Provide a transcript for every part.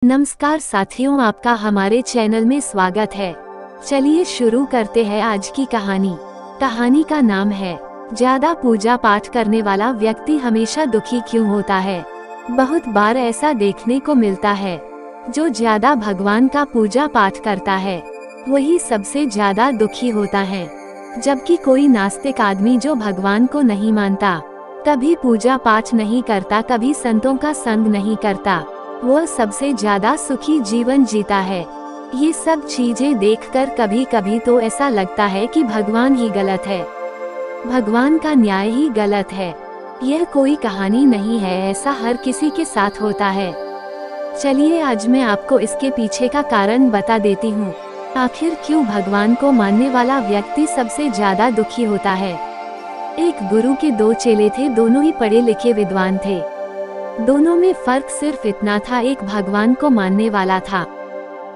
नमस्कार साथियों, आपका हमारे चैनल में स्वागत है। चलिए शुरू करते हैं आज की कहानी। कहानी का नाम है ज्यादा पूजा पाठ करने वाला व्यक्ति हमेशा दुखी क्यों होता है। बहुत बार ऐसा देखने को मिलता है, जो ज्यादा भगवान का पूजा पाठ करता है वही सबसे ज्यादा दुखी होता है। जबकि कोई नास्तिक आदमी जो भगवान को नहीं मानता, कभी पूजा पाठ नहीं करता, कभी संतों का संग नहीं करता, वह सबसे ज्यादा सुखी जीवन जीता है। ये सब चीजें देखकर कभी कभी तो ऐसा लगता है कि भगवान ही गलत है, भगवान का न्याय ही गलत है। यह कोई कहानी नहीं है, ऐसा हर किसी के साथ होता है। चलिए आज मैं आपको इसके पीछे का कारण बता देती हूँ। आखिर क्यों भगवान को मानने वाला व्यक्ति सबसे ज्यादा दुखी होता है। एक गुरु के दो चेले थे, दोनों ही पढ़े लिखे विद्वान थे। दोनों में फर्क सिर्फ इतना था, एक भगवान को मानने वाला था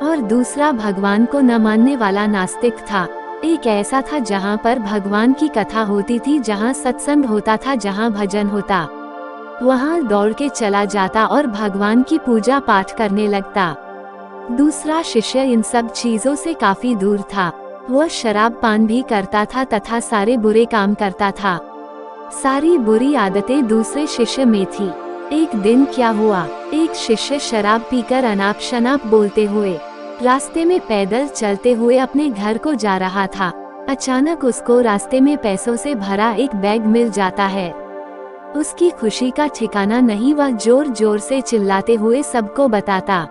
और दूसरा भगवान को न मानने वाला नास्तिक था। एक ऐसा था जहाँ पर भगवान की कथा होती थी, जहाँ सत्संग होता था, जहाँ भजन होता, वहाँ दौड़ के चला जाता और भगवान की पूजा पाठ करने लगता। दूसरा शिष्य इन सब चीजों से काफी दूर था। वह शराब पान भी करता था तथा सारे बुरे काम करता था। सारी बुरी आदतें दूसरे शिष्य में थी। एक दिन क्या हुआ, एक शिष्य शराब पीकर अनाप शनाप बोलते हुए रास्ते में पैदल चलते हुए अपने घर को जा रहा था। अचानक उसको रास्ते में पैसों से भरा एक बैग मिल जाता है। उसकी खुशी का ठिकाना नहीं, वह जोर जोर से चिल्लाते हुए सबको बताता,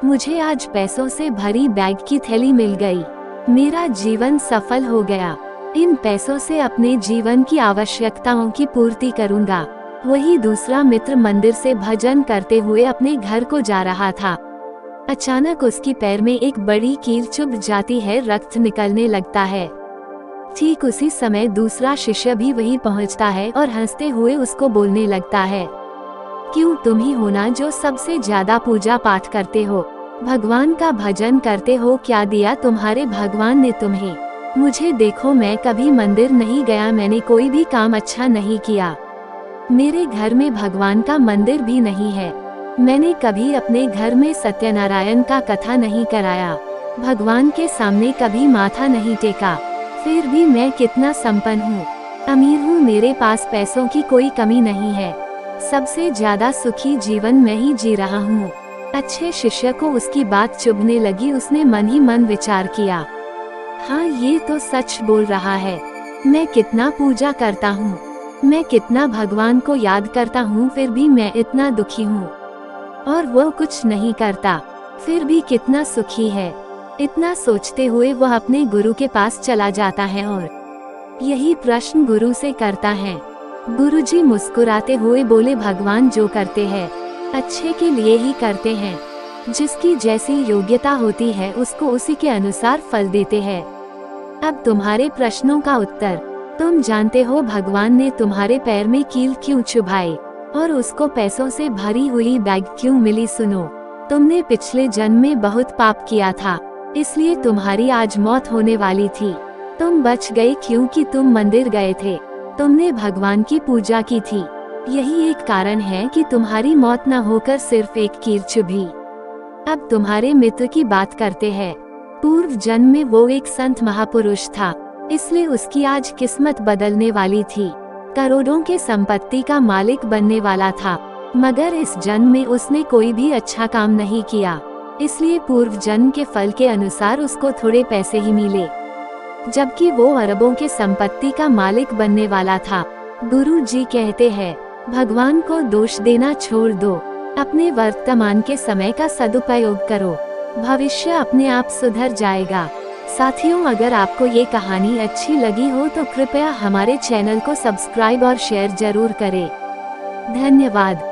मुझे आज पैसों से भरी बैग की थैली मिल गई, मेरा जीवन सफल हो गया, इन पैसों से अपने जीवन की आवश्यकताओं की पूर्ति करूंगा। वही दूसरा मित्र मंदिर से भजन करते हुए अपने घर को जा रहा था। अचानक उसकी पैर में एक बड़ी कील चुभ जाती है, रक्त निकलने लगता है। ठीक उसी समय दूसरा शिष्य भी वहीं पहुंचता है और हंसते हुए उसको बोलने लगता है, क्यों तुम ही हो ना जो सबसे ज्यादा पूजा पाठ करते हो, भगवान का भजन करते हो, क्या दिया तुम्हारे भगवान ने तुम्हें। मुझे देखो, मैं कभी मंदिर नहीं गया, मैंने कोई भी काम अच्छा नहीं किया, मेरे घर में भगवान का मंदिर भी नहीं है, मैंने कभी अपने घर में सत्यनारायण का कथा नहीं कराया, भगवान के सामने कभी माथा नहीं टेका, फिर भी मैं कितना संपन्न हूँ, अमीर हूँ, मेरे पास पैसों की कोई कमी नहीं है, सबसे ज्यादा सुखी जीवन मैं ही जी रहा हूँ। अच्छे शिष्य को उसकी बात चुभने लगी। उसने मन ही मन विचार किया, हाँ ये तो सच बोल रहा है, मैं कितना पूजा करता हूँ, मैं कितना भगवान को याद करता हूँ, फिर भी मैं इतना दुखी हूँ, और वो कुछ नहीं करता फिर भी कितना सुखी है। इतना सोचते हुए वह अपने गुरु के पास चला जाता है और यही प्रश्न गुरु से करता है। गुरुजी मुस्कुराते हुए बोले, भगवान जो करते हैं अच्छे के लिए ही करते हैं, जिसकी जैसी योग्यता होती है उसको उसी के अनुसार फल देते हैं। अब तुम्हारे प्रश्नों का उत्तर, तुम जानते हो भगवान ने तुम्हारे पैर में कील क्यों चुभाई और उसको पैसों से भरी हुई बैग क्यों मिली। सुनो, तुमने पिछले जन्म में बहुत पाप किया था, इसलिए तुम्हारी आज मौत होने वाली थी। तुम बच गए क्योंकि तुम मंदिर गए थे, तुमने भगवान की पूजा की थी, यही एक कारण है कि तुम्हारी मौत न होकर सिर्फ एक कील चुभी। अब तुम्हारे मित्र की बात करते हैं। पूर्व जन्म में वो एक संत महापुरुष था, इसलिए उसकी आज किस्मत बदलने वाली थी, करोड़ों के संपत्ति का मालिक बनने वाला था, मगर इस जन्म में उसने कोई भी अच्छा काम नहीं किया, इसलिए पूर्व जन्म के फल के अनुसार उसको थोड़े पैसे ही मिले, जबकि वो अरबों के संपत्ति का मालिक बनने वाला था। गुरु जी कहते हैं, भगवान को दोष देना छोड़ दो, अपने वर्तमान के समय का सदुपयोग करो, भविष्य अपने आप सुधर जाएगा। साथियों, अगर आपको ये कहानी अच्छी लगी हो तो कृपया हमारे चैनल को सब्सक्राइब और शेयर जरूर करें। धन्यवाद।